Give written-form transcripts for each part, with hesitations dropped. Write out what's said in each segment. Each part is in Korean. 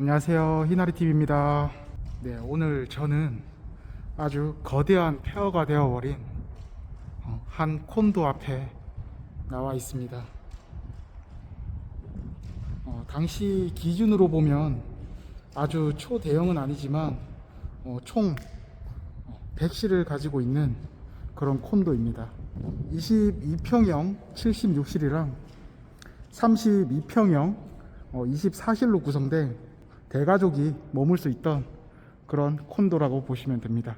안녕하세요, 희나리TV입니다. 네, 오늘 저는 아주 거대한 폐허가 되어버린 한 콘도 앞에 나와 있습니다. 당시 기준으로 보면 아주 초대형은 아니지만 총 100실을 가지고 있는 그런 콘도입니다. 22평형 76실이랑 32평형 24실로 구성된 대가족이 머물 수 있던 그런 콘도라고 보시면 됩니다.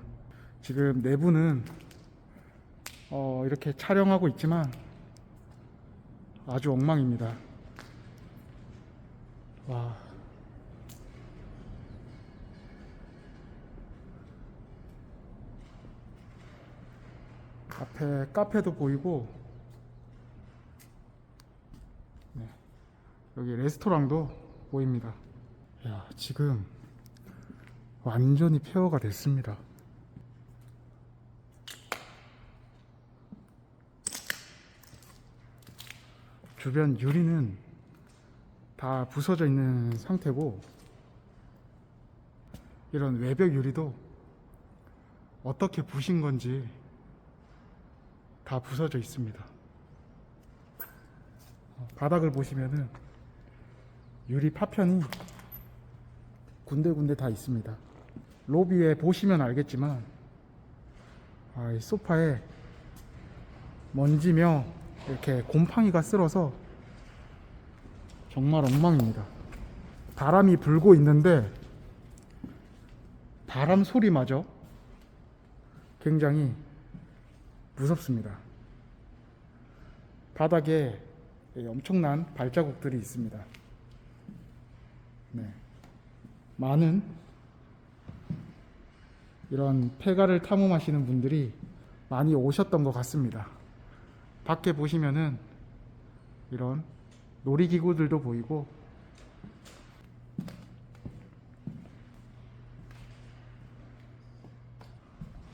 지금 내부는 이렇게 촬영하고 있지만 아주 엉망입니다. 와. 앞에 카페도 보이고, 네, 여기 레스토랑도 보입니다. 야, 지금 완전히 폐허가 됐습니다. 주변 유리는 다 부서져 있는 상태고, 이런 외벽 유리도 어떻게 부신 건지 다 부서져 있습니다. 바닥을 보시면은 유리 파편이 군데군데 다 있습니다. 로비에 보시면 알겠지만 이 소파에 먼지며 이렇게 곰팡이가 쓸어서 정말 엉망입니다. 바람이 불고 있는데 바람 소리마저 굉장히 무섭습니다. 바닥에 엄청난 발자국들이 있습니다. 네. 많은 이런 폐가를 탐험하시는 분들이 많이 오셨던 것 같습니다. 밖에 보시면은 이런 놀이기구들도 보이고,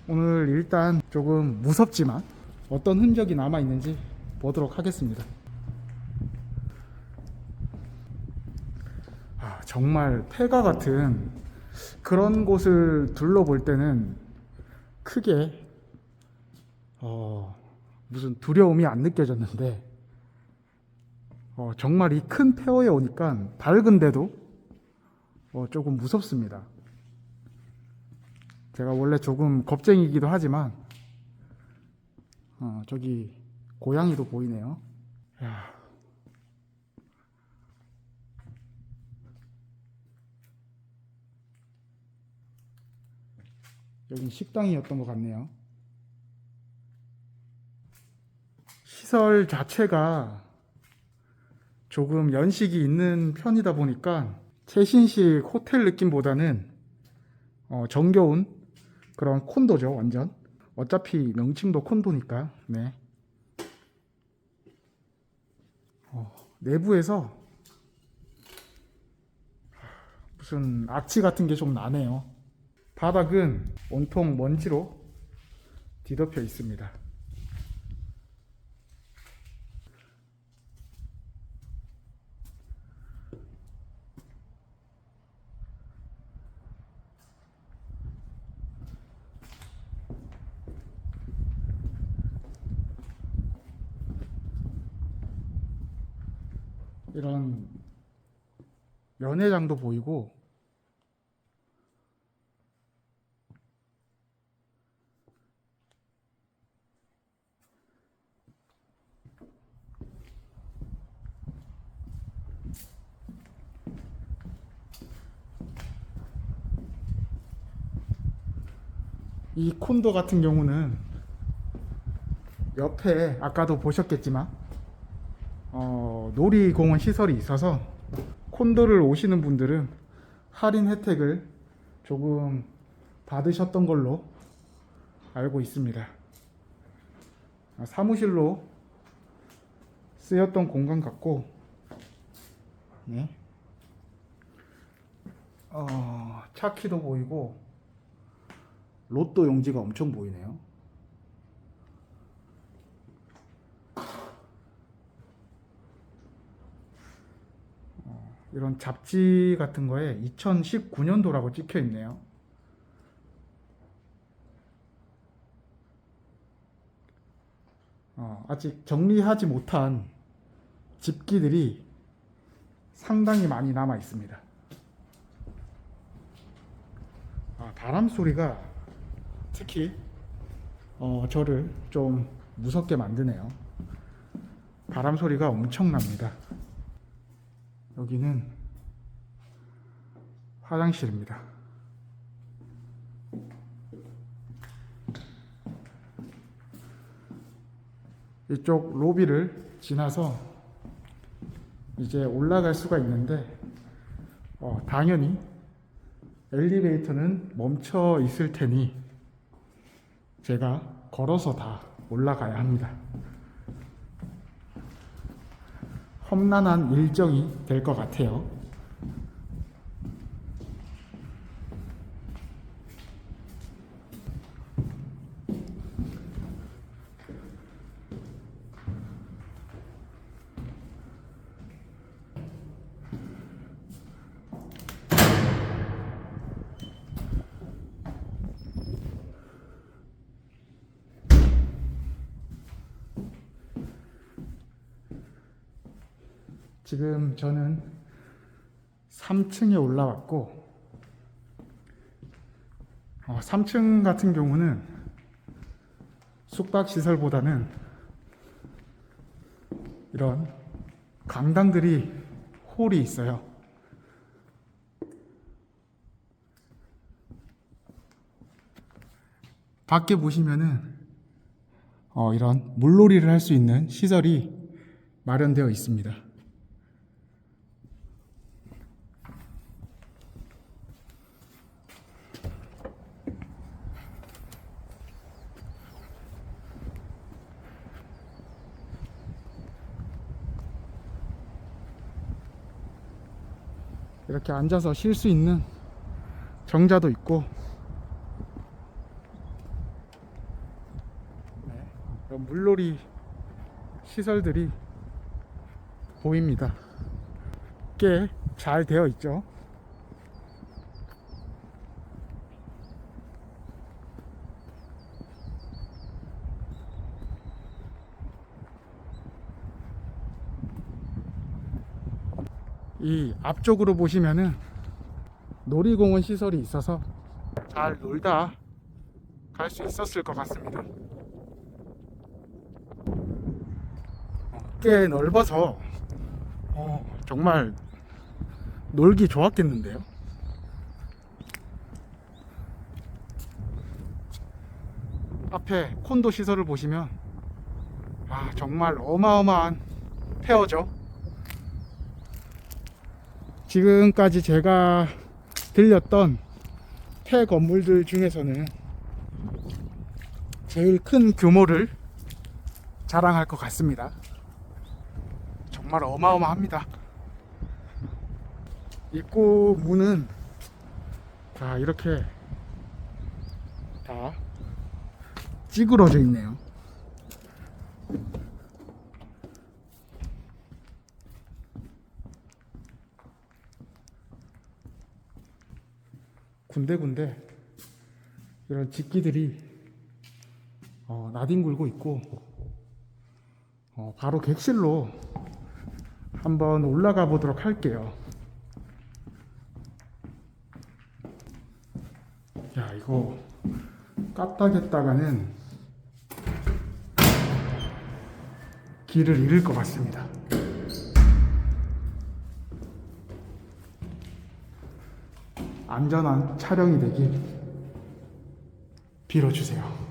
오늘 일단 조금 무섭지만 어떤 흔적이 남아 있는지 보도록 하겠습니다. 정말 폐가 같은 그런 곳을 둘러볼 때는 크게 무슨 두려움이 안 느껴졌는데, 정말 이 큰 폐허에 오니까 밝은데도 조금 무섭습니다. 제가 원래 조금 겁쟁이기도 하지만 저기 고양이도 보이네요. 야. 여긴 식당이었던 것 같네요. 시설 자체가 조금 연식이 있는 편이다 보니까 최신식 호텔 느낌보다는 정겨운 그런 콘도죠. 완전 어차피 명칭도 콘도니까. 네. 내부에서 무슨 악취 같은 게 좀 나네요. 바닥은 온통 먼지로 뒤덮여 있습니다. 이런 면회장도 보이고, 이 콘도 같은 경우는 옆에 아까도 보셨겠지만 놀이공원 시설이 있어서 콘도를 오시는 분들은 할인 혜택을 조금 받으셨던 걸로 알고 있습니다. 사무실로 쓰였던 공간 같고, 네. 차키도 보이고 로또 용지가 엄청 보이네요. 이런 잡지 같은 거에 2019년도라고 찍혀 있네요. 아직 정리하지 못한 집기들이 상당히 많이 남아 있습니다. 바람 소리가 특히 저를 좀 무섭게 만드네요. 바람 소리가 엄청납니다. 여기는 화장실입니다. 이쪽 로비를 지나서 이제 올라갈 수가 있는데 당연히 엘리베이터는 멈춰 있을 테니 제가 걸어서 다 올라가야 합니다. 험난한 일정이 될 것 같아요. 지금 저는 3층에 올라왔고 3층 같은 경우는 숙박시설보다는 이런 강당들이 홀이 있어요. 밖에 보시면은 이런 물놀이를 할 수 있는 시설이 마련되어 있습니다. 이렇게 앉아서 쉴 수 있는 정자도 있고 이런 물놀이 시설들이 보입니다. 꽤 잘 되어 있죠. 이 앞쪽으로 보시면은 놀이공원 시설이 있어서 잘 놀다 갈 수 있었을 것 같습니다. 꽤 넓어서 정말 놀기 좋았겠는데요. 앞에 콘도 시설을 보시면 정말 어마어마한 페어죠. 지금까지 제가 들렸던 폐 건물들 중에서는 제일 큰 규모를 자랑할 것 같습니다. 정말 어마어마합니다. 입구 문은 이렇게 다 찌그러져 있네요. 군데군데 이런 집기들이 나뒹굴고 있고 바로 객실로 한번 올라가 보도록 할게요. 야, 이거 까딱했다가는 길을 잃을 것 같습니다. 안전한 촬영이 되길 빌어주세요.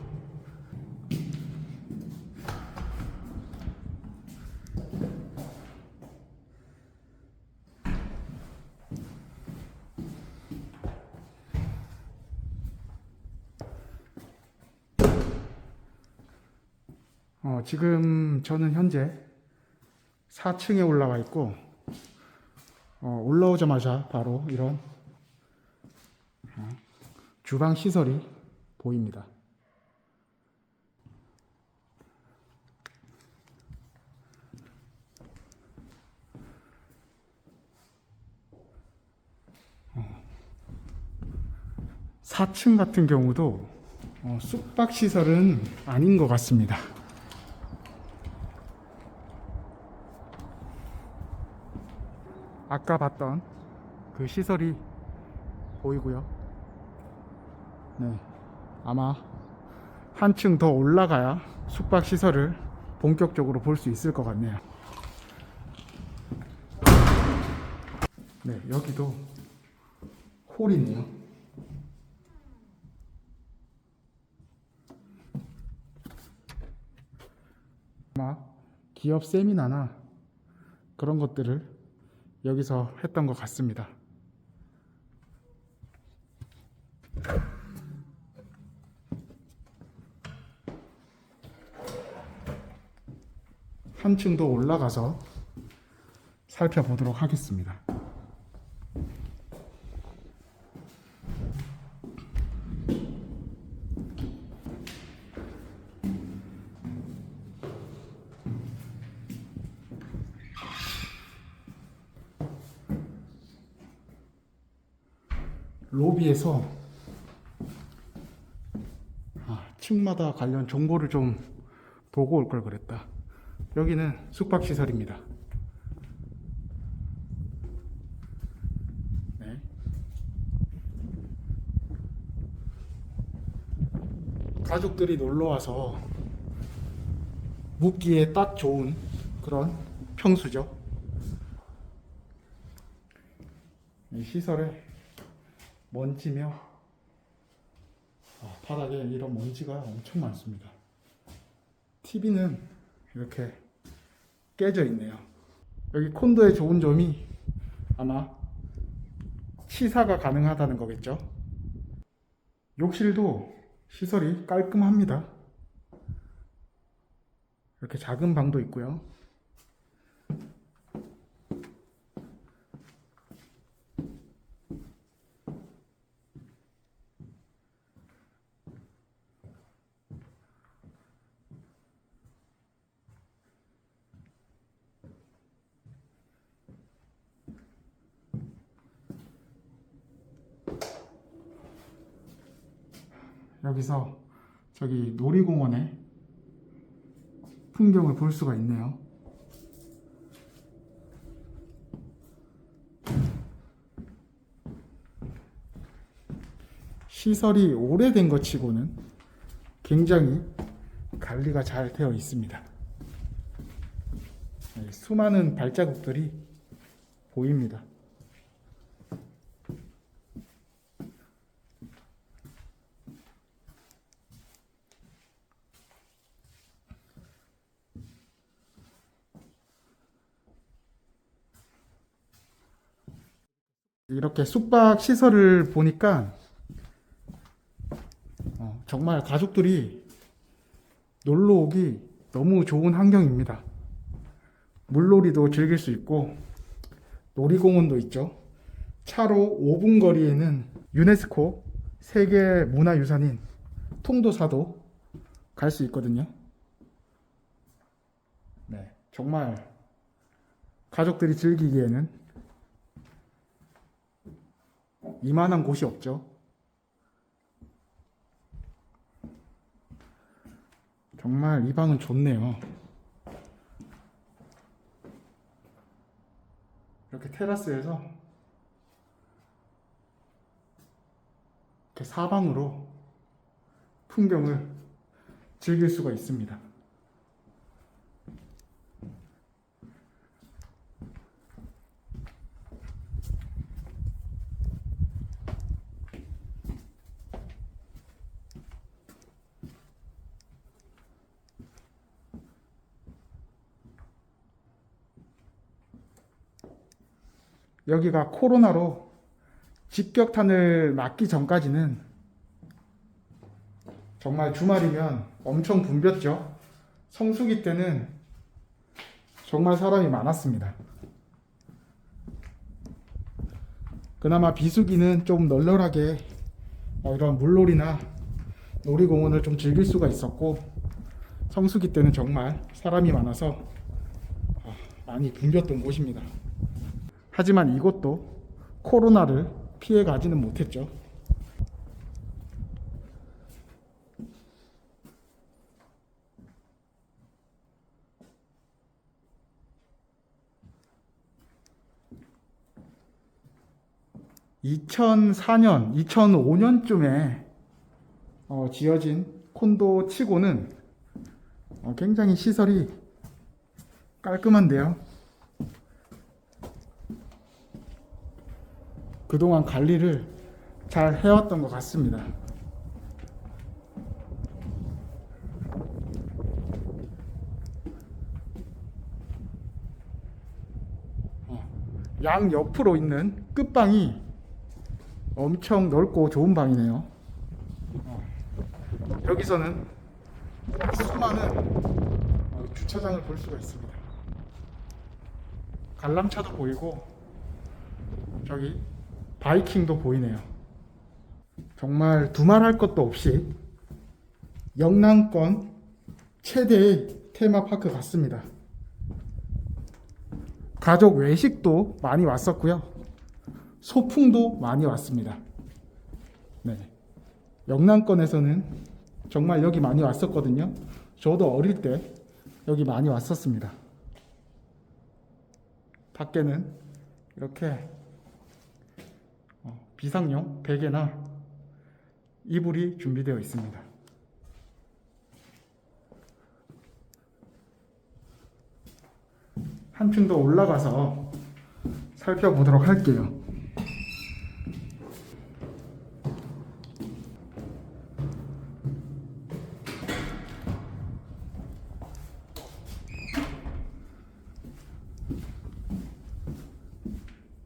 지금 저는 현재 4층에 올라와 있고 올라오자마자 바로 이런 주방 시설이 보입니다. 4층 같은 경우도 숙박 시설은 아닌 것 같습니다. 아까 봤던 그 시설이 보이고요. 네, 아마 한층 더 올라가야 숙박 시설을 본격적으로 볼 수 있을 것 같네요. 네, 여기도 홀이네요. 아마 기업 세미나나 그런 것들을 여기서 했던 것 같습니다. 한층 더 올라가서 살펴보도록 하겠습니다. 로비에서 층마다 관련 정보를 좀 보고 올 걸 그랬다. 여기는 숙박시설입니다. 네. 가족들이 놀러와서 묵기에 딱 좋은 그런 평수죠. 이 시설에 먼지며 바닥에 이런 먼지가 엄청 많습니다. TV는 이렇게 깨져 있네요. 여기 콘도의 좋은 점이 아마 치사가 가능하다는 거겠죠. 욕실도 시설이 깔끔합니다. 이렇게 작은 방도 있고요. 여기서 저기 놀이공원의 풍경을 볼 수가 있네요. 시설이 오래된 것 치고는 굉장히 관리가 잘 되어 있습니다. 수많은 발자국들이 보입니다. 이렇게 숙박 시설을 보니까 정말 가족들이 놀러 오기 너무 좋은 환경입니다. 물놀이도 즐길 수 있고 놀이공원도 있죠. 차로 5분 거리에는 유네스코 세계 문화유산인 통도사도 갈 수 있거든요. 네, 정말 가족들이 즐기기에는 이만한 곳이 없죠. 정말 이 방은 좋네요. 이렇게 테라스에서 이렇게 사방으로 풍경을 즐길 수가 있습니다. 여기가 코로나로 직격탄을 맞기 전까지는 정말 주말이면 엄청 붐볐죠. 성수기 때는 정말 사람이 많았습니다. 그나마 비수기는 좀 널널하게 이런 물놀이나 놀이공원을 좀 즐길 수가 있었고, 성수기 때는 정말 사람이 많아서 많이 붐볐던 곳입니다. 하지만 이곳도 코로나를 피해 가지는 못했죠. 2004년, 2005년쯤에 지어진 콘도 치고는 굉장히 시설이 깔끔한데요. 그동안 관리를 잘 해왔던 것 같습니다. 양 옆으로 있는 끝방이 엄청 넓고 좋은 방이네요. 여기서는 수많은 주차장을 볼 수가 있습니다. 관람차도 보이고 저기 바이킹도 보이네요. 정말 두말할 것도 없이 영남권 최대의 테마파크 같습니다. 가족 외식도 많이 왔었고요. 소풍도 많이 왔습니다. 네. 영남권에서는 정말 여기 많이 왔었거든요. 저도 어릴 때 여기 많이 왔었습니다. 밖에는 이렇게 비상용 베개나 이불이 준비되어 있습니다. 한층 더 올라가서 살펴보도록 할게요.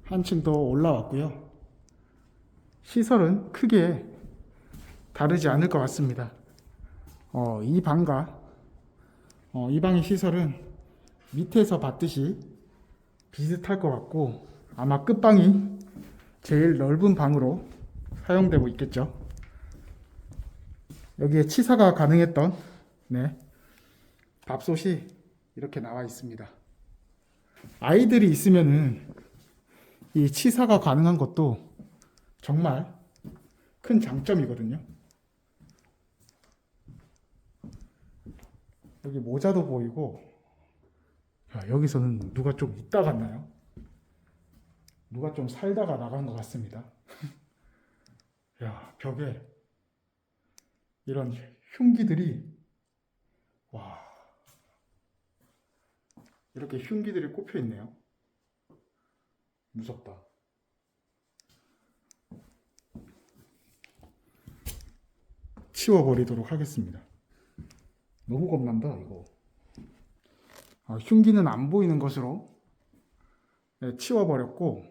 한층 더 올라왔고요. 시설은 크게 다르지 않을 것 같습니다. 이 방과 이 방의 시설은 밑에서 봤듯이 비슷할 것 같고 아마 끝방이 제일 넓은 방으로 사용되고 있겠죠. 여기에 치사가 가능했던 밥솥이 이렇게 나와 있습니다. 아이들이 있으면은 이 치사가 가능한 것도 정말 큰 장점이거든요. 여기 모자도 보이고, 여기서는 누가 좀 있다 갔나요? 누가 좀 살다가 나간 것 같습니다. 벽에 이런 흉기들이, 이렇게 흉기들이 꼽혀 있네요. 무섭다. 치워버리도록 하겠습니다. 너무 겁난다 이거. 흉기는 안 보이는 것으로 치워버렸고,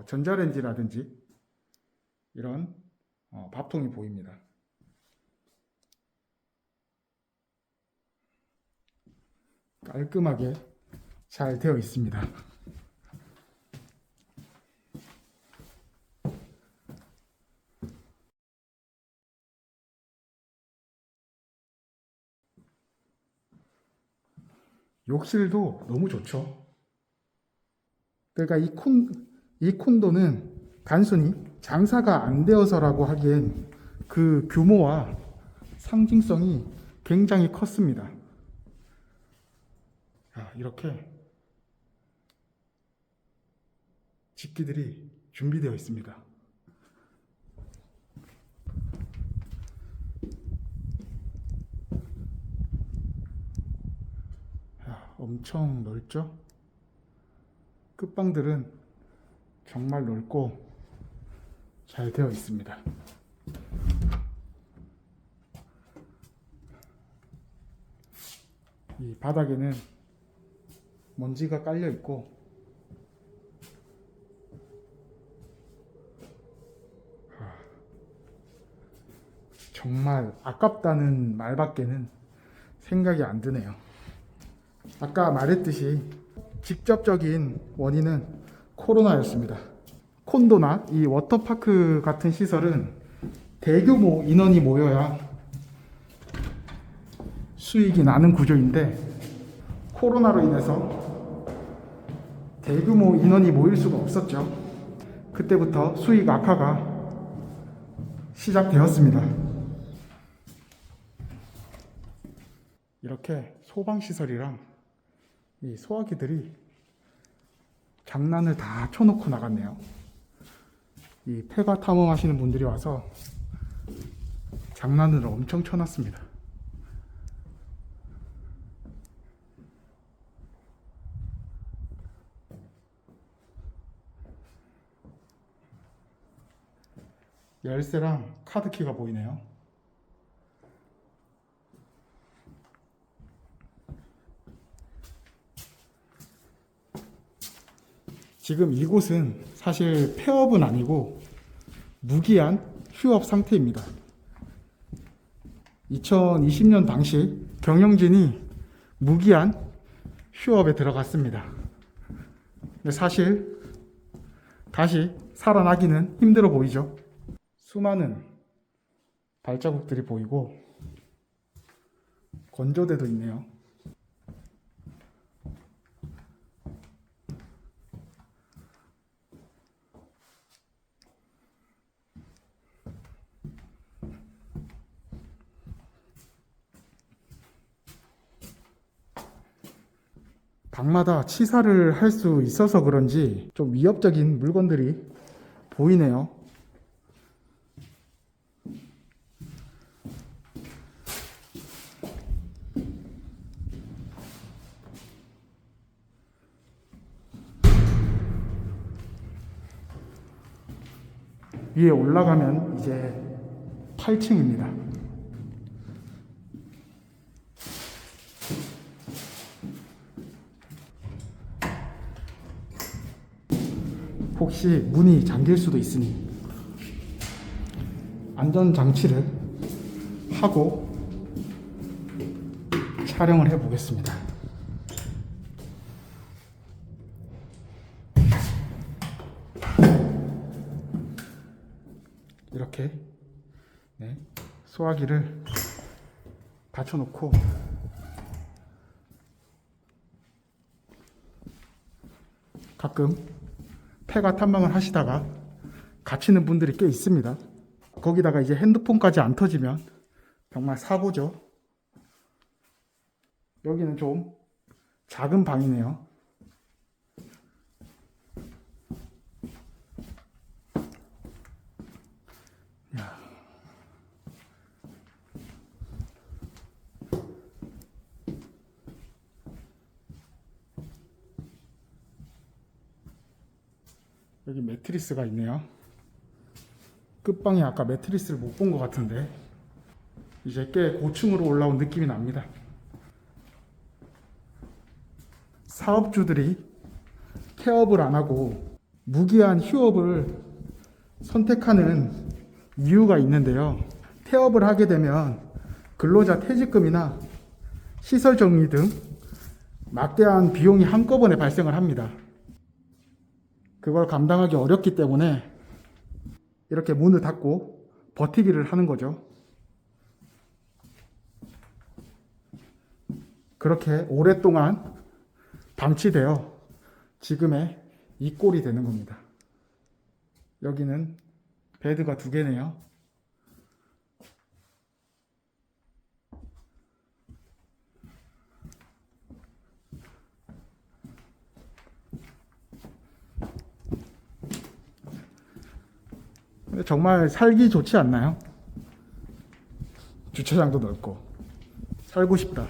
전자레인지라든지 이런 밥통이 보입니다. 깔끔하게 잘 되어 있습니다. 욕실도 너무 좋죠. 그러니까 이 콘도는 단순히 장사가 안 되어서라고 하기엔 그 규모와 상징성이 굉장히 컸습니다. 이렇게 집기들이 준비되어 있습니다. 엄청 넓죠? 끝방들은 정말 넓고 잘 되어 있습니다. 이 바닥에는 먼지가 깔려 있고 정말 아깝다는 말밖에는 생각이 안 드네요. 아까 말했듯이 직접적인 원인은 코로나였습니다. 콘도나 이 워터파크 같은 시설은 대규모 인원이 모여야 수익이 나는 구조인데 코로나로 인해서 대규모 인원이 모일 수가 없었죠. 그때부터 수익 악화가 시작되었습니다. 이렇게 소방시설이랑 이 소화기들이 장난을 다 쳐놓고 나갔네요. 이 폐가 탐험하시는 분들이 와서 장난을 엄청 쳐놨습니다. 열쇠랑 카드키가 보이네요. 지금 이곳은 사실 폐업은 아니고 무기한 휴업 상태입니다. 2020년 당시 경영진이 무기한 휴업에 들어갔습니다. 근데 사실 다시 살아나기는 힘들어 보이죠. 수많은 발자국들이 보이고 건조대도 있네요. 방마다 치사를 할 수 있어서 그런지 좀 위협적인 물건들이 보이네요. 위에 올라가면 이제 8층입니다. 혹시 문이 잠길 수도 있으니 안전장치를 하고 촬영을 해 보겠습니다. 이렇게 소화기를 받쳐놓고 가끔 폐가 탐방을 하시다가 갇히는 분들이 꽤 있습니다. 거기다가 이제 핸드폰까지 안 터지면 정말 사고죠. 여기는 좀 작은 방이네요. 여기 매트리스가 있네요. 끝방에 아까 매트리스를 못 본 것 같은데 이제 꽤 고층으로 올라온 느낌이 납니다. 사업주들이 폐업을 안 하고 무기한 휴업을 선택하는 이유가 있는데요. 폐업을 하게 되면 근로자 퇴직금이나 시설 정리 등 막대한 비용이 한꺼번에 발생을 합니다. 그걸 감당하기 어렵기 때문에 이렇게 문을 닫고 버티기를 하는 거죠. 그렇게 오랫동안 방치되어 지금의 이 꼴이 되는 겁니다. 여기는 베드가 2개네요. 근데 정말 살기 좋지 않나요? 주차장도 넓고 살고 싶다.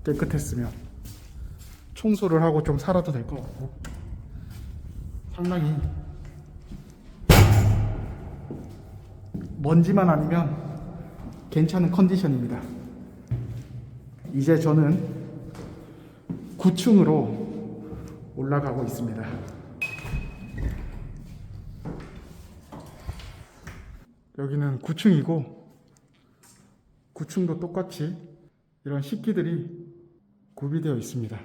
깨끗했으면 청소를 하고 좀 살아도 될 것 같고 상당히 먼지만 아니면 괜찮은 컨디션입니다. 이제 저는 9층으로 올라가고 있습니다. 여기는 9층이고 9층도 똑같이 이런 식기들이 구비되어 있습니다.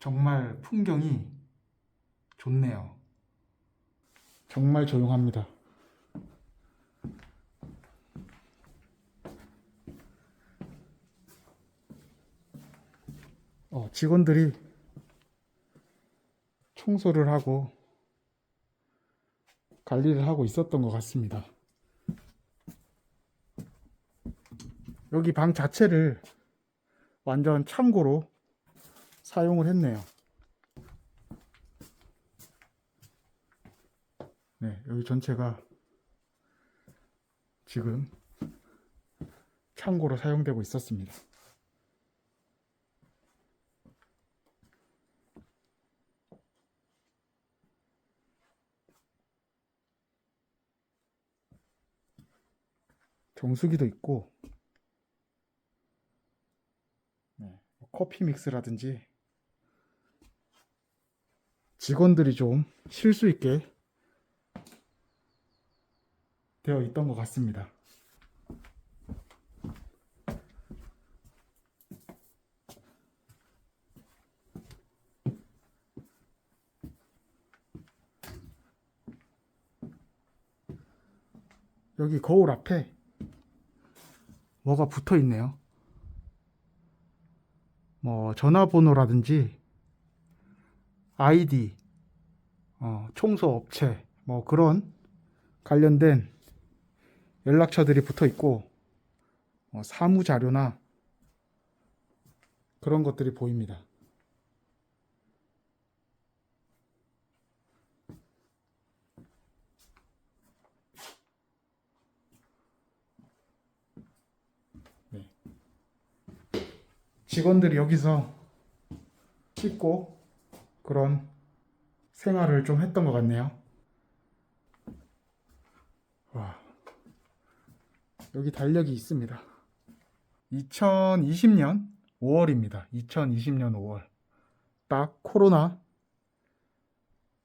정말 풍경이 좋네요. 정말 조용합니다. 직원들이 청소를 하고 관리를 하고 있었던 것 같습니다. 여기 방 자체를 완전 창고로 사용을 했네요. 네, 여기 전체가 지금 창고로 사용되고 있었습니다. 정수기도 있고, 네, 커피 믹스라든지 직원들이 좀 쉴 수 있게 되어 있던 것 같습니다. 여기 거울 앞에 뭐가 붙어 있네요. 뭐 전화번호라든지 아이디, 청소 업체, 뭐 그런 관련된 연락처들이 붙어 있고, 사무 자료나 그런 것들이 보입니다. 네. 직원들이 여기서 씻고 그런 생활을 좀 했던 것 같네요. 와, 여기 달력이 있습니다. 2020년 5월입니다. 2020년 5월. 딱 코로나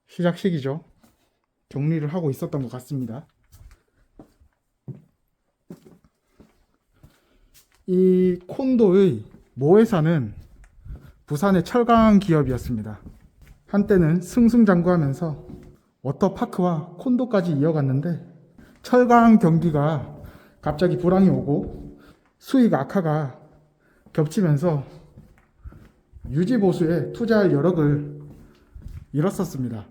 시작 시기죠. 정리를 하고 있었던 것 같습니다. 이 콘도의 모회사는 부산의 철강 기업이었습니다. 한때는 승승장구하면서 워터파크와 콘도까지 이어갔는데 철강 경기가 갑자기 불황이 오고 수익 악화가 겹치면서 유지보수에 투자할 여력을 잃었었습니다.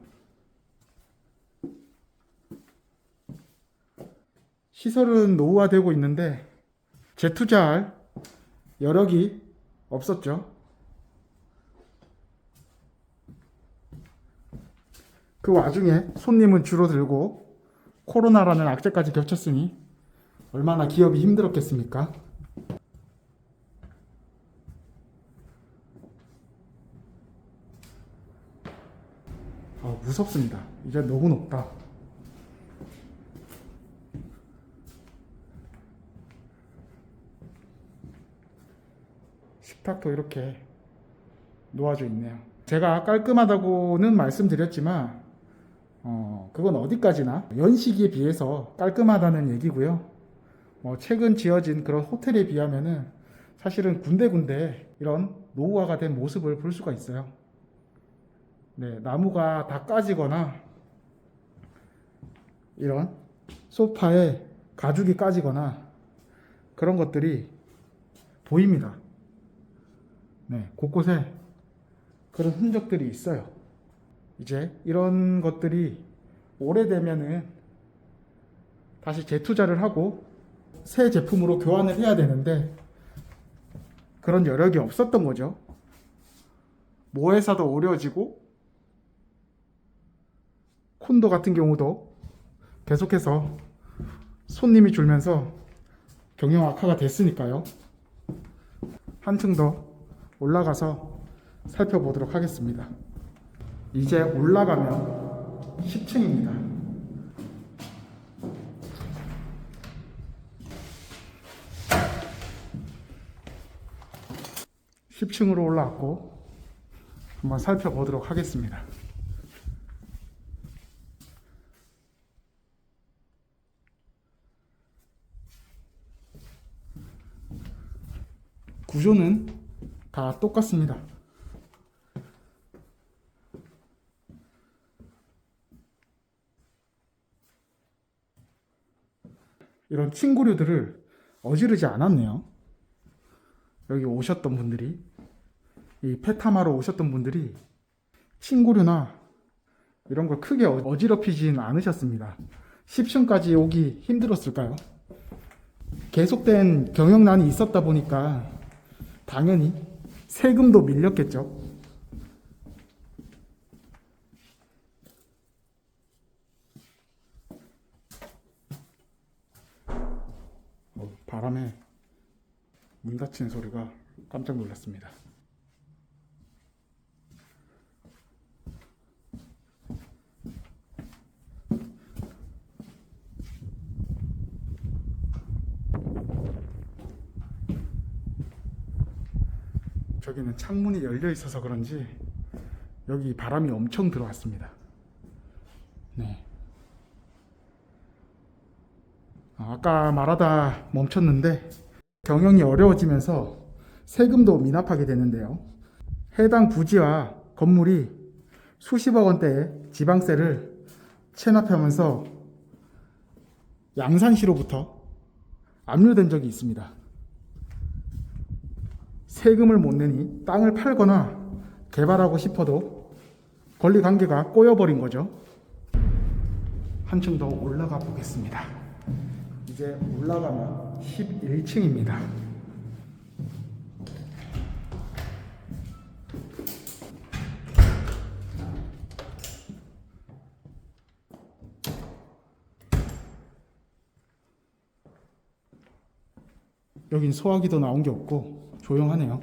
시설은 노후화되고 있는데 재투자할 여력이 없었죠. 그 와중에 손님은 줄어들고 코로나라는 악재까지 겹쳤으니 얼마나 기업이 힘들었겠습니까? 무섭습니다. 이제 너무 높다. 식탁도 이렇게 놓아져 있네요. 제가 깔끔하다고는 말씀드렸지만 그건 어디까지나 연식에 비해서 깔끔하다는 얘기고요. 최근 지어진 그런 호텔에 비하면은 사실은 군데군데 이런 노후화가 된 모습을 볼 수가 있어요. 네, 나무가 다 까지거나 이런 소파에 가죽이 까지거나 그런 것들이 보입니다. 네, 곳곳에 그런 흔적들이 있어요. 이제 이런 것들이 오래되면은 다시 재투자를 하고 새 제품으로 교환을 해야 되는데 그런 여력이 없었던 거죠. 모회사도 어려워지고 콘도 같은 경우도 계속해서 손님이 줄면서 경영 악화가 됐으니까요. 한층 더 올라가서 살펴보도록 하겠습니다. 이제 올라가면 10층입니다. 10층으로 올라왔고 한번 살펴보도록 하겠습니다. 구조는 다 똑같습니다. 이런 친구류들을 어지르지 않았네요. 여기 오셨던 분들이, 이 페타마로 오셨던 분들이 친구류나 이런 걸 크게 어지럽히진 않으셨습니다. 10층까지 오기 힘들었을까요? 계속된 경영난이 있었다 보니까 당연히 세금도 밀렸겠죠. 바람에 문 닫히는 소리가 깜짝 놀랐습니다. 저기는 창문이 열려 있어서 그런지 여기 바람이 엄청 들어왔습니다. 네. 아까 말하다 멈췄는데 경영이 어려워지면서 세금도 미납하게 되는데요. 해당 부지와 건물이 수십억 원대의 지방세를 체납하면서 양산시로부터 압류된 적이 있습니다. 세금을 못 내니 땅을 팔거나 개발하고 싶어도 권리관계가 꼬여버린 거죠. 한층 더 올라가 보겠습니다. 이제 올라가면 11층입니다. 여긴 소화기도 나온 게 없고 조용하네요.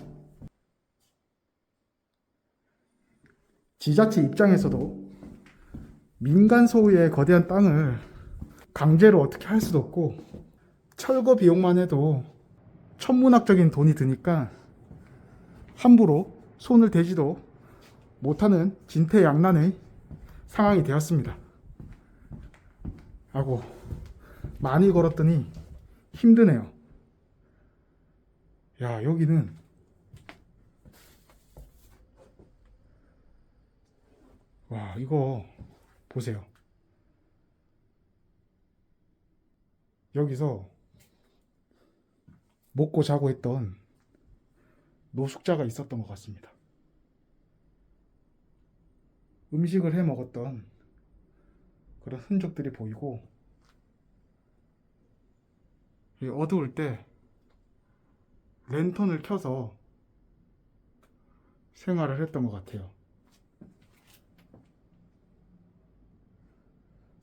지자체 입장에서도 민간 소유의 거대한 땅을 강제로 어떻게 할 수도 없고 철거 비용만 해도 천문학적인 돈이 드니까 함부로 손을 대지도 못하는 진퇴양난의 상황이 되었습니다. 하고 많이 걸었더니 힘드네요. 야, 여기는 와, 이거 보세요. 여기서 먹고 자고 했던 노숙자가 있었던 것 같습니다. 음식을 해 먹었던 그런 흔적들이 보이고, 어두울 때 랜턴을 켜서 생활을 했던 것 같아요.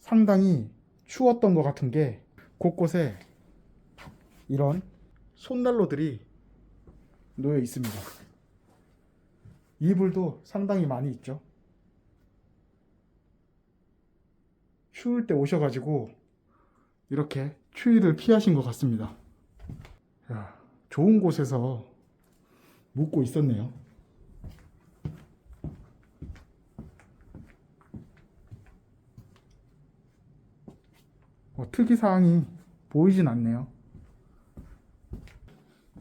상당히 추웠던 것 같은 게 곳곳에 이런 손난로들이 놓여 있습니다. 이불도 상당히 많이 있죠. 추울 때 오셔가지고 이렇게 추위를 피하신 것 같습니다. 야, 좋은 곳에서 묵고 있었네요. 특이사항이 보이진 않네요.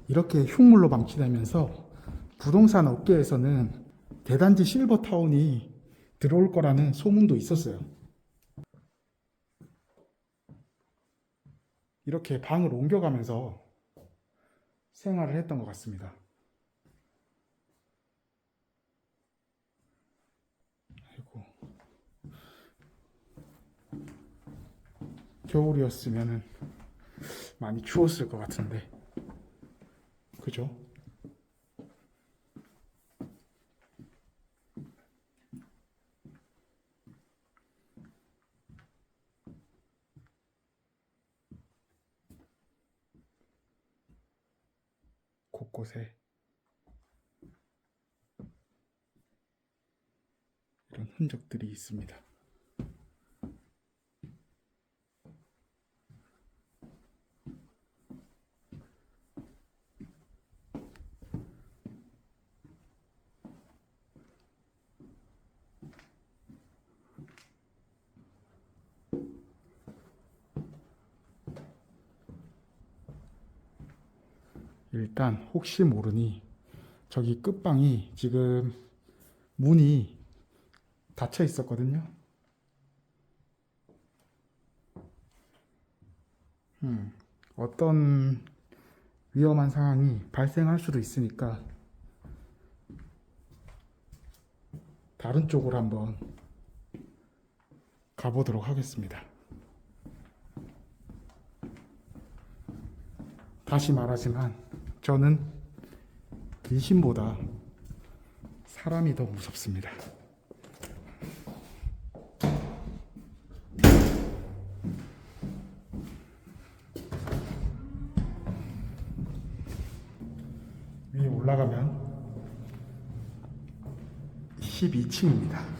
이렇게 흉물로 방치되면서 부동산 업계에서는 대단지 실버타운이 들어올 거라는 소문도 있었어요. 이렇게 방을 옮겨가면서 생활을 했던 것 같습니다. 아이고, 겨울이었으면 많이 추웠을 것 같은데, 그죠? 곳곳에 이런 흔적들이 있습니다. 일단 혹시 모르니 저기 끝방이 지금 문이 닫혀 있었거든요. 어떤 위험한 상황이 발생할 수도 있으니까 다른 쪽으로 한번 가보도록 하겠습니다. 다시 말하지만 저는 귀신보다 사람이 더 무섭습니다. 위에 올라가면 12층입니다.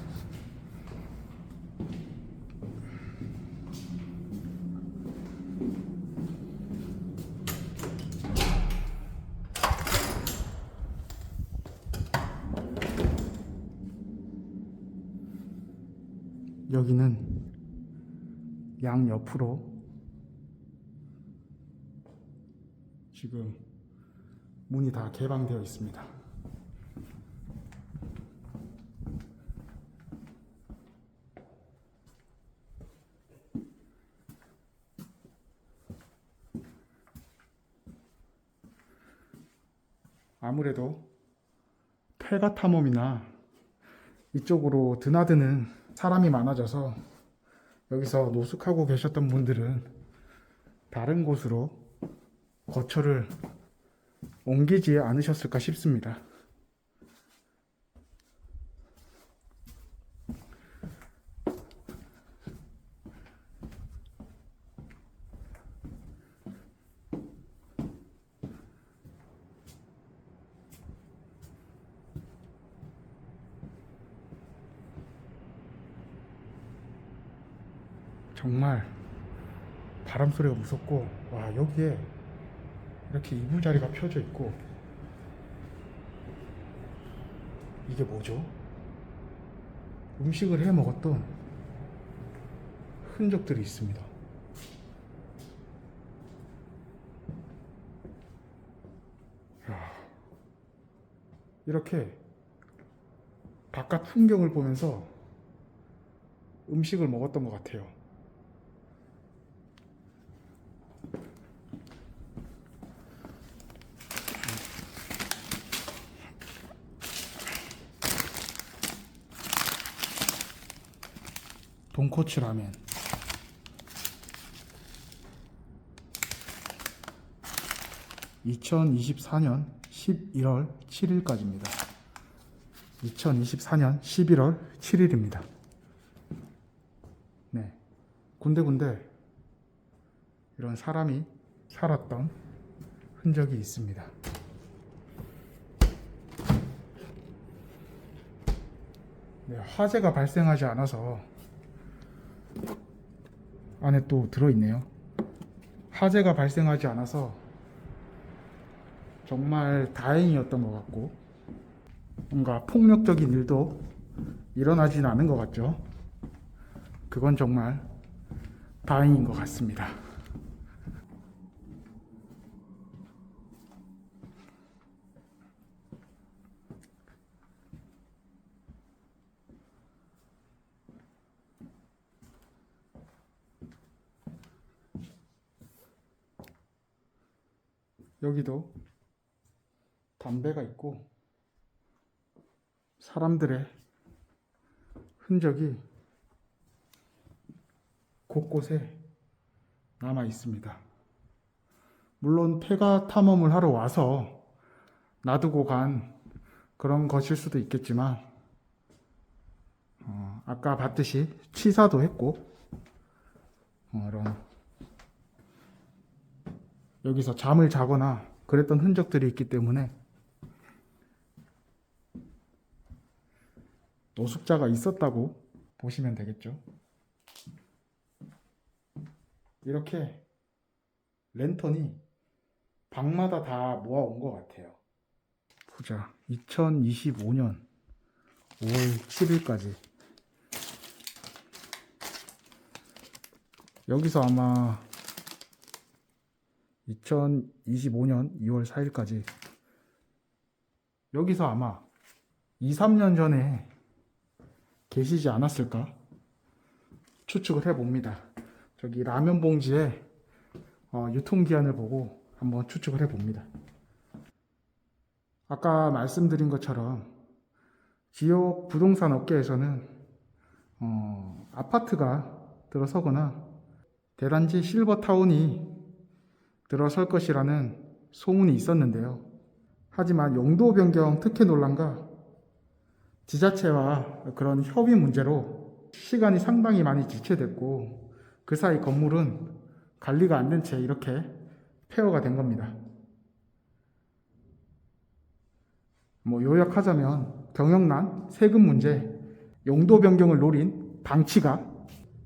여기는 양옆으로 지금 문이 다 개방되어 있습니다. 아무래도 폐가 탐험이나 이쪽으로 드나드는 사람이 많아져서 여기서 노숙하고 계셨던 분들은 다른 곳으로 거처를 옮기지 않으셨을까 싶습니다. 정말 바람 소리가 무섭고, 와, 여기에 이렇게 이불자리가 펴져 있고, 이게 뭐죠? 음식을 해 먹었던 흔적들이 있습니다. 야, 이렇게 바깥 풍경을 보면서 음식을 먹었던 것 같아요. 돈코츠 라멘, 2024년 11월 7일까지입니다. 2024년 11월 7일입니다. 네, 군데군데 이런 사람이 살았던 흔적이 있습니다. 네, 화재가 발생하지 않아서 안에 또 들어있네요. 화재가 발생하지 않아서 정말 다행이었던 것 같고, 뭔가 폭력적인 일도 일어나진 않은 것 같죠. 그건 정말 다행인 것 같습니다. 여기도 담배가 있고 사람들의 흔적이 곳곳에 남아 있습니다. 물론 폐가 탐험을 하러 와서 놔두고 간 그런 것일 수도 있겠지만, 아까 봤듯이 치사도 했고, 이런 여기서 잠을 자거나 그랬던 흔적들이 있기 때문에 노숙자가 있었다고 보시면 되겠죠. 이렇게 랜턴이 방마다 다 모아온 것 같아요. 보자. 2025년 5월 7일까지. 여기서 아마 2025년 2월 4일까지. 여기서 아마 2, 3년 전에 계시지 않았을까 추측을 해봅니다. 저기 라면 봉지에 유통기한을 보고 한번 추측을 해봅니다. 아까 말씀드린 것처럼 지역 부동산 업계에서는 아파트가 들어서거나 대단지 실버타운이 들어설 것이라는 소문이 있었는데요. 하지만 용도 변경 특혜 논란과 지자체와 그런 협의 문제로 시간이 상당히 많이 지체됐고 그 사이 건물은 관리가 안 된 채 이렇게 폐허가 된 겁니다. 요약하자면 경영난, 세금 문제, 용도 변경을 노린 방치가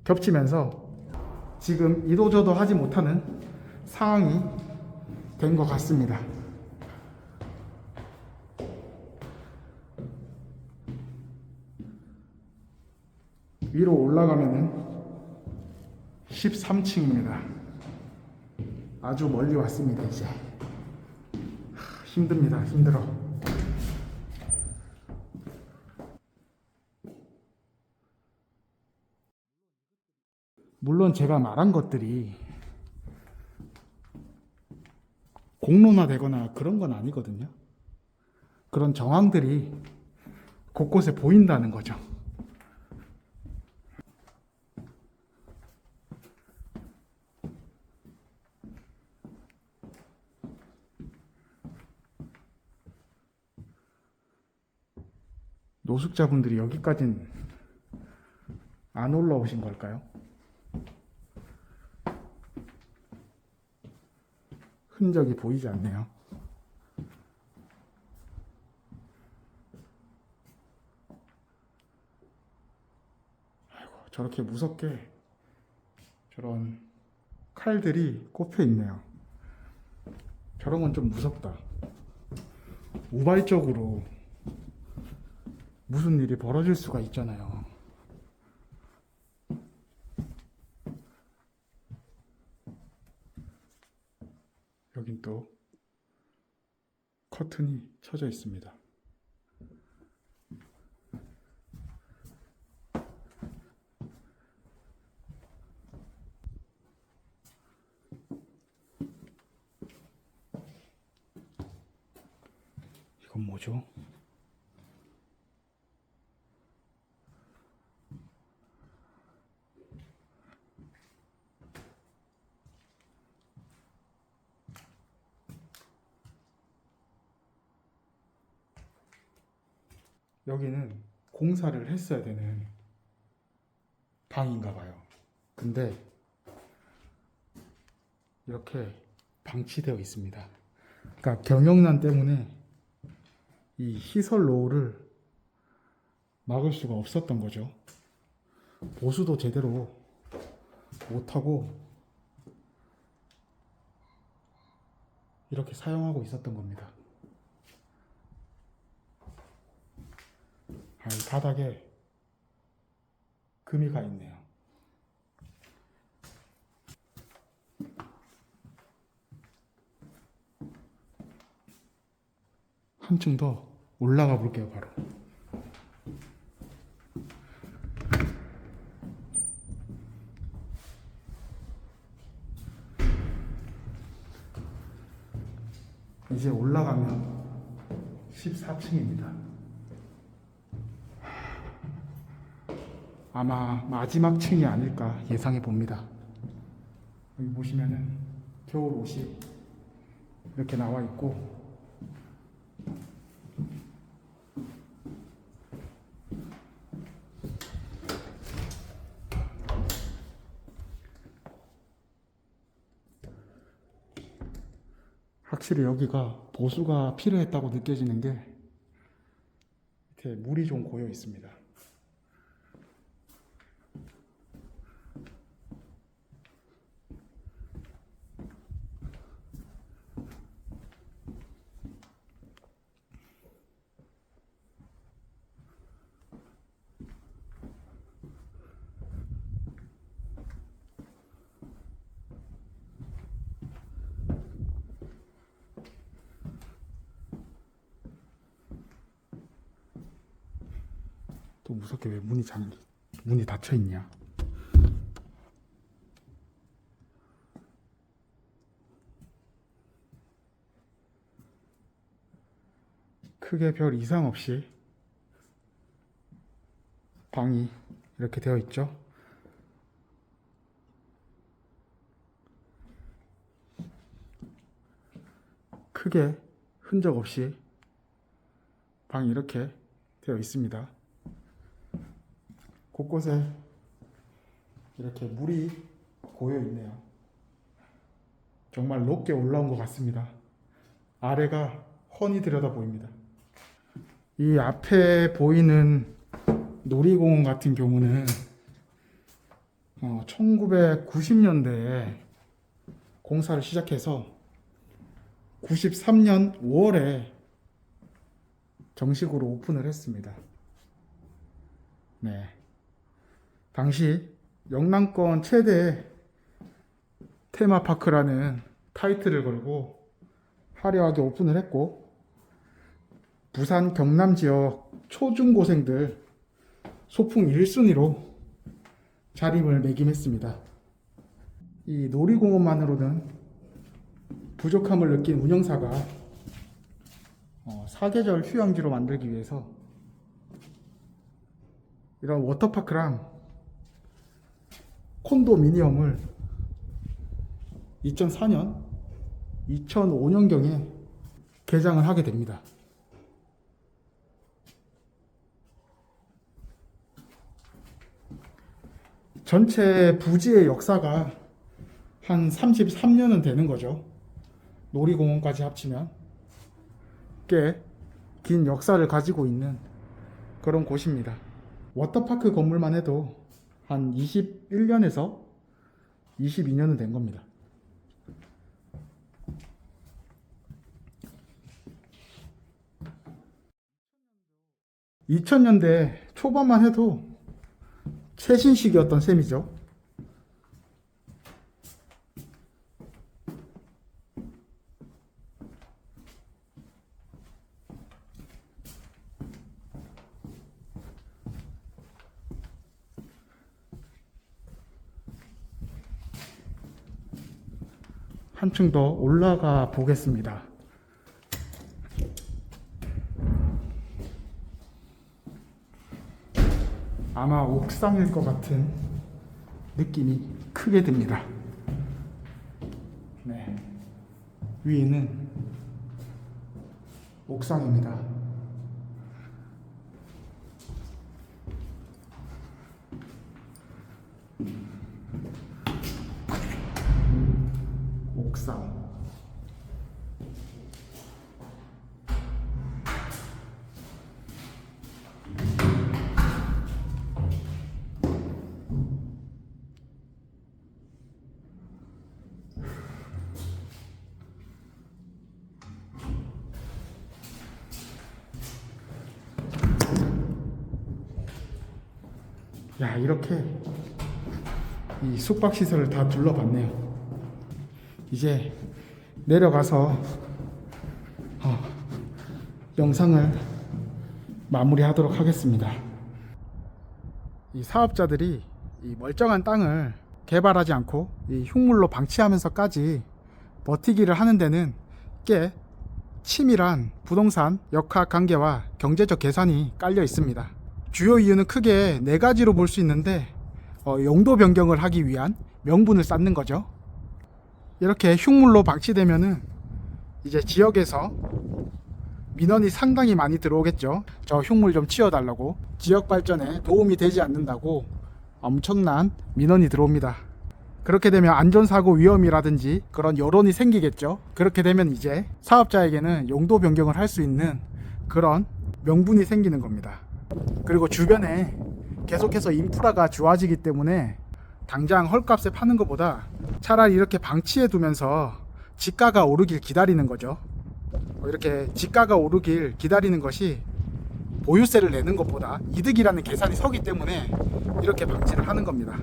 겹치면서 지금 이도저도 하지 못하는 상황이 된 것 같습니다. 위로 올라가면은 13층입니다. 아주 멀리 왔습니다. 이제 힘듭니다. 힘들어. 물론 제가 말한 것들이 공론화되거나 그런 건 아니거든요. 그런 정황들이 곳곳에 보인다는 거죠. 노숙자분들이 여기까진 안 올라오신 걸까요? 흔적이 보이지 않네요. 아이고, 저렇게 무섭게 저런 칼들이 꼽혀 있네요. 저런 건 좀 무섭다. 우발적으로 무슨 일이 벌어질 수가 있잖아요. 여긴 또 커튼이 쳐져 있습니다. 이건 뭐죠? 여기는 공사를 했어야 되는 방인가 봐요. 근데 이렇게 방치되어 있습니다. 그러니까 경영난 때문에 이 시설 노후를 막을 수가 없었던 거죠. 보수도 제대로 못하고 이렇게 사용하고 있었던 겁니다. 이 바닥에 금이 가 있네요. 한층 더 올라가 볼게요, 바로. 이제 올라가면 14층입니다. 아마 마지막 층이 아닐까 예상해 봅니다. 여기 보시면은 겨울 옷이 이렇게 나와 있고 확실히 여기가 보수가 필요했다고 느껴지는 게 밑에 물이 좀 고여 있습니다. 또 무섭게 왜 문이 닫혀 있냐? 크게 별 이상 없이 방이 이렇게 되어 있죠. 크게 흔적 없이 방이 이렇게 되어 있습니다. 곳곳에 이렇게 물이 고여 있네요. 정말 높게 올라온 것 같습니다. 아래가 훤히 들여다 보입니다. 이 앞에 보이는 놀이공원 같은 경우는 1990년대에 공사를 시작해서 93년 5월에 정식으로 오픈을 했습니다. 네. 당시 영남권 최대 테마파크라는 타이틀을 걸고 화려하게 오픈을 했고, 부산 경남 지역 초중고생들 소풍 1순위로 자림을 매김했습니다. 이 놀이공원만으로는 부족함을 느낀 운영사가 사계절 휴양지로 만들기 위해서 이런 워터파크랑 콘도미니엄을 2004년, 2005년경에 개장을 하게 됩니다. 전체 부지의 역사가 한 33년은 되는 거죠. 놀이공원까지 합치면 꽤 긴 역사를 가지고 있는 그런 곳입니다. 워터파크 건물만 해도 한 21년에서 22년은 된 겁니다. 2000년대 초반만 해도 최신식이었던 셈이죠. 한층 더 올라가 보겠습니다. 아마 옥상일 것 같은 느낌이 크게 듭니다. 네. 위에는 옥상입니다. 옥상. 야, 이렇게 이 숙박시설을 다 둘러봤네요. 이제 내려가서 영상을 마무리하도록 하겠습니다. 이 사업자들이 이 멀쩡한 땅을 개발하지 않고 이 흉물로 방치하면서까지 버티기를 하는 데는 꽤 치밀한 부동산 역학관계와 경제적 계산이 깔려 있습니다. 주요 이유는 크게 네 가지로 볼 수 있는데, 용도 변경을 하기 위한 명분을 쌓는 거죠. 이렇게 흉물로 방치되면은 이제 지역에서 민원이 상당히 많이 들어오겠죠. 저 흉물 좀 치워달라고. 지역 발전에 도움이 되지 않는다고 엄청난 민원이 들어옵니다. 그렇게 되면 안전사고 위험이라든지 그런 여론이 생기겠죠. 그렇게 되면 이제 사업자에게는 용도 변경을 할 수 있는 그런 명분이 생기는 겁니다. 그리고 주변에 계속해서 인프라가 좋아지기 때문에 당장 헐값에 파는 것보다 차라리 이렇게 방치해 두면서 지가가 오르길 기다리는 거죠. 이렇게 지가가 오르길 기다리는 것이 보유세를 내는 것보다 이득이라는 계산이 서기 때문에 이렇게 방치를 하는 겁니다.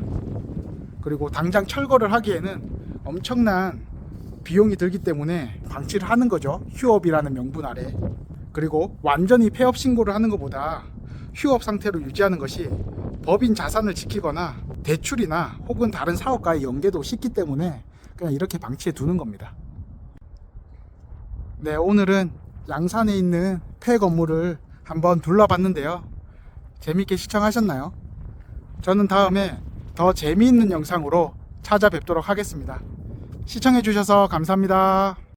그리고 당장 철거를 하기에는 엄청난 비용이 들기 때문에 방치를 하는 거죠. 휴업이라는 명분 아래. 그리고 완전히 폐업 신고를 하는 것보다 휴업 상태로 유지하는 것이 법인 자산을 지키거나 대출이나 혹은 다른 사업과의 연계도 쉽기 때문에 그냥 이렇게 방치해 두는 겁니다. 네, 오늘은 양산에 있는 폐 건물을 한번 둘러봤는데요. 재밌게 시청하셨나요? 저는 다음에 더 재미있는 영상으로 찾아뵙도록 하겠습니다. 시청해주셔서 감사합니다.